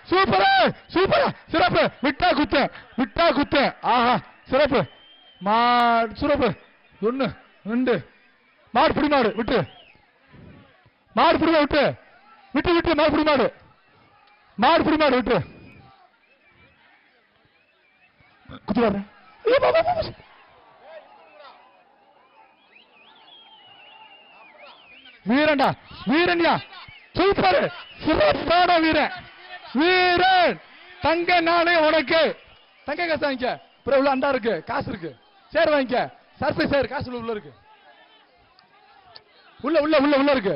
Super super சிறப்பு விட்டா குத்து ஆஹா சிறப்பு சிறப்பு 1 2 மாடு புடி மாடு விட்டு மாடு புடி விட்டு மாடு புடி மாடு விட்டு குத்து வர வீரன்யா சூப்பர் சிறப்பான வீரன் தங்க நானே உனக்கு தங்க காசு வாங்கிக்க உள்ள அண்டா இருக்கு காசு இருக்கு சேர் வாங்கிக்க சர்ஃபேஸ் சேர் காசு உள்ள இருக்கு உள்ள இருக்கு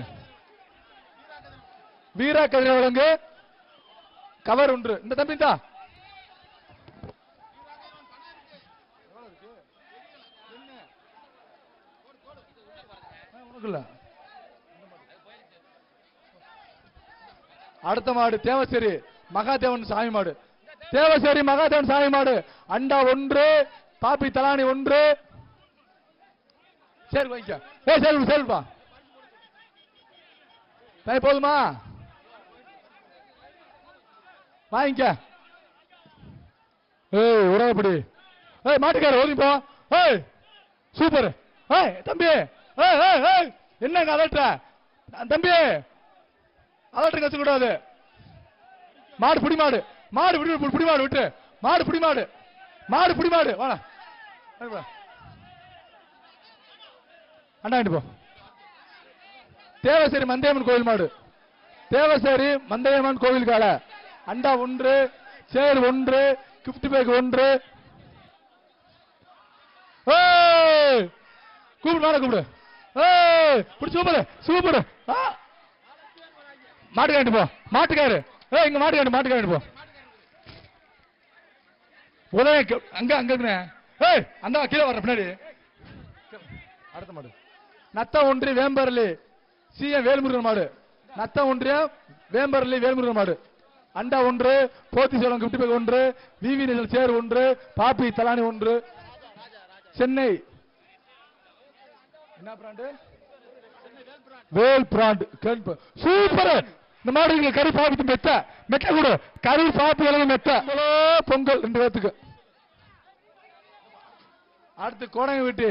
வீரா கதிர வழங்கு கவர் ஒன்று இந்த தம்பி தான் அடுத்த மாடு தேவசேரி மகாதேவன் சாமி மாடு அண்டா 1 பாப்பி தலானி 1 சரி வாங்கிக்க சரிப்பா போதுமா வாங்கிக்க உறவுப்படி மாட்டுக்கார ஓடி போ சூப்பர் தம்பி என்னங்க அதட்ட தம்பி அதட்ட கச்சு கூடாது மாடு புடி மாடு புடி மாடு விட்டு மாடு புடி மாடு வாடா அண்ணா போ தேவசேரி மந்தையம்மன் கோவில் மாடு தேவசேரி மந்தையம்மன் கோவில் கால அண்டா 1 சேர் 1 கிஃப்ட் பேக் 1 கூப்பிடு சூப்பர் மாட்டுக்காண்டு போ மாட்டுக்காரு இங்க மாட்டுக்காண்டு போ உதய அந்த கீழே வர்ற பின்னாடி அடுத்த மாடு நத்த ஒன்றிய வேம்பரலி சிஎம் வேல்முருகன் மாடு நத்த ஒன்றியம் வேம்பரலி வேல்முருகன் மாடு அண்டா 1 போத்தி சேலம் கிஃப்ட் பேக் 1 விவி நேஷனல் சேர் 1 பாப்பி தலானி 1 சென்னை என்ன பிராண்டு வேல் பிராண்ட் சூப்பர் இந்த மாடு கறி பாப்பி மெத்த கூட கறி பாப்பி மெத்த பொங்கல் 2 பேத்துக்கு அடுத்து கோடங்க வீட்டு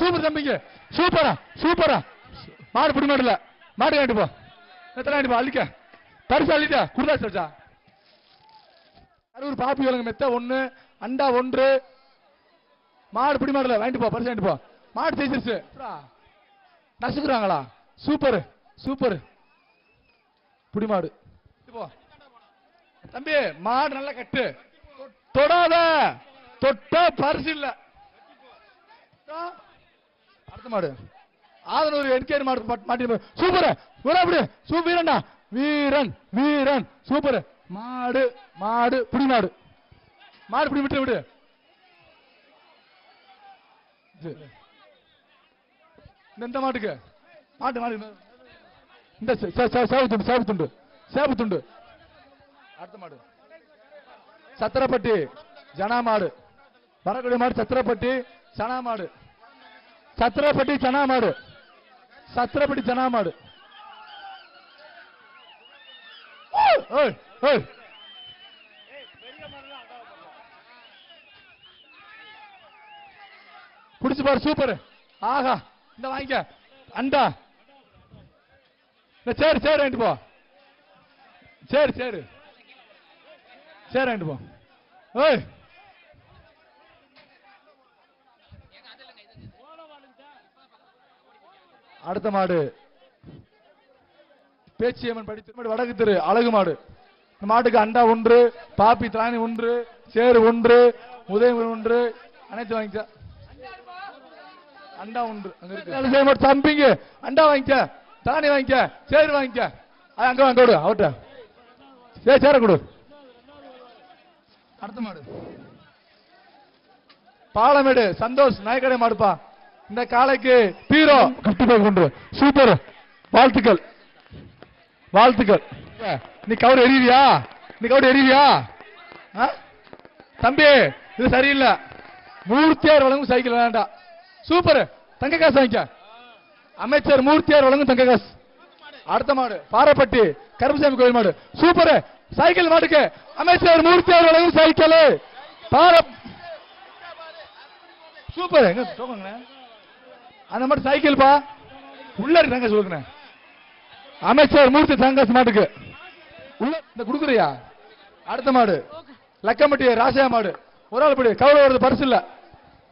சூப்பர் தம்பிங்க சூப்பரா மாடு புடி மாடுல மாடு காட்டு போ எத்தனை அள்ளிக்க பரிசு அள்ளிட்டா குடுதா கரூர் பாப்பி விலங்கு மெத்த 1 அண்டா 1 மாடு புடி மாடுல வாங்கிட்டு போ பரிசு வாங்கிட்டு போ மாடு ஜெயிச்சிருச்சு நசுக்குறாங்களா சூப்பர் புடி மாடு போ தம்பி மாடு நல்லா கட்டு தொடாத தொட்டா பரிசு இல்ல அடுத்த மாடு ஆதனூர் என்கேர் மாடு மாட்டி சூப்பர் வீரன்டா வீரன் சூப்பர் மாடு புடி மாடு புடி விட்டு இந்த மாட்டுக்கு மாட்டு இந்த சேப்பு துண்டு அடுத்த மாடு சத்திரப்பட்டி ஜனா மாடு வரக்கூடிய மாடு சத்திரப்பட்டி சனா மாடு சத்திரப்பட்டி ஜனா மாடு புடிச்சு பாரு சூப்பர் ஆஹா இந்த வாங்கிக்க அண்டா சேரு வாங்கிட்டு போ சேரு வாங்கிட்டு போ அடுத்த மாடு பேச்சியம்மன் படித்து வடக்கு தெரு அழகு மாடு இந்த மாட்டுக்கு அண்டா 1 பாப்பி தானி 1 சேரு 1 உதயம் 1 அனைத்து வாங்கிக்க அண்டா 1 அங்க இருக்கு தம்பிங்க அண்டா வாங்கிக்க தானி வாங்கிக்க சேரு வாங்கிக்க அங்க வாங்க கொடு அவட்ட சேர கொடு அடுத்த மாடு பாலமேடு சந்தோஷ் நாயக்கடை மாடுப்பா இந்த காலைக்கு ஹீரோ கிஃப்ட் பேக் கொண்டு சூப்பர் வாழ்த்துக்கள் நீ கவுர் எறிவியா தம்பி இது சரியில்லை மூர்த்தியார் வழங்கும் சைக்கிள் வேண்டாம் சூப்பர் தங்க காசு வாங்கிக்க அமைச்சர் மூர்த்தியார் வழங்கும் தங்க காசு அடுத்த மாடு பாரப்பட்டி கருப்பசாமி கோயில் மாடு சூப்பர். சைக்கிள் மாடுக்கு அமைச்சர் மூர்த்தி அவர் வழங்கும் சைக்கிள் சூப்பர். எங்க தோங்க அந்த மாடு சைக்கிள் பா உள்ள இருக்காங்க சொல்லுங்க. அமைச்சர் மூர்த்தி தங்கஸ் மாட்டுக்கு உள்ள இந்த குடுக்குறியா. அடுத்த மாடு லக்கம்பட்டி ராசையா மாடு ஒரு ஆள் படி கவலை வருது பரிசு இல்ல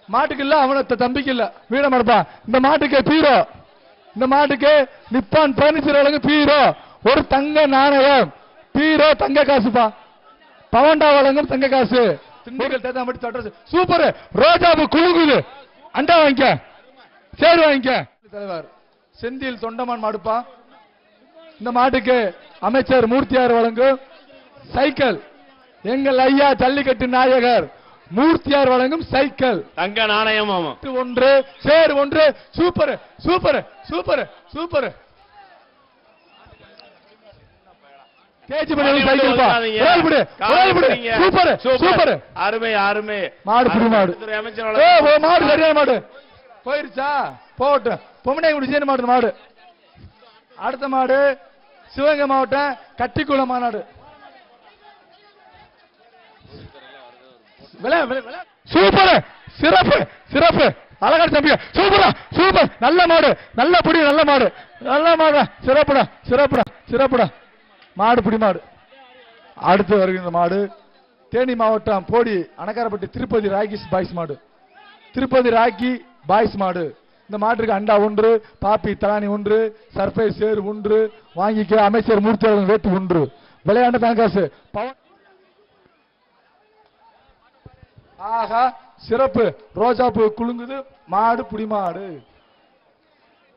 மாட்டுக்கு இல்ல அவன தம்பிக்கு இல்ல வீட மாடுப்பா. இந்த மாட்டுக்கு பீரோ இந்த மாட்டுக்கு நிப்பான் பர்னிச்சர் வழங்கு பீரோ ஒரு தங்க நாணயம் பீரோ தங்க காசுப்பா. பவண்டா வழங்கும் தங்க காசு திண்டுக்கல் தேத்தாம்பட்டி தொட்டரசு சூப்பர். ரோஜாபு குழுங்குது அண்டா வாங்கிக்க சேரு வாங்கிக்க. தலைவர் செந்தில் தொண்டமான் மாடுப்பா. இந்த மாட்டுக்கு அமைச்சர் மூர்த்தியார் வழங்கும் சைக்கிள் எங்கள் ஐயா ஜல்லிக்கட்டு நாயகர் மூர்த்தியார் வழங்கும் சைக்கிள் தங்க நாணயம் ஒன்று சேர் ஒன்று super super super super. Super super அருமை அருமை மாடு புது மாடு மாடு சரியான மாடு போயிருச்சா போகட்டும் பொம்மனை குடிச்சேன்னு மாடு மாடு. அடுத்த மாடு சிவகங்கை மாவட்டம் கட்டிக்குளம் மாநாடு சூப்பர் சிறப்பு சிறப்பு அழகான தம்பி சூப்பரா சூப்பர். நல்ல மாடு நல்ல புடி நல்ல மாடு நல்ல மாடு சிறப்புடா சிறப்புடா சிறப்புடா மாடு புடி மாடு. அடுத்து வருகின்ற மாடு தேனி மாவட்டம் போடி அணக்காரப்பட்டி திருப்பதி ராக்கி பாய்ஸ் மாடு திருப்பதி ராக்கி பாய்ஸ் மாடு. இந்த மாட்டுக்கு அண்டா ஒன்று பாப்பி தலானி ஒன்று சர்பைஸ் சேரு ஒன்று வாங்கிக்க அமைச்சர் மூர்த்தி வேட்டு ஒன்று விளையாண்ட தங்காசு பவன். ஆகா சிறப்பு ரோஜாப்பூ குலுங்குது மாடு புடி மாடு.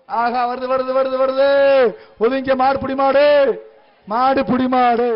ஆகா வருது வருது வருது வருது ஒதுங்க மாடு புடி மாடு மாடு புடி மாடு.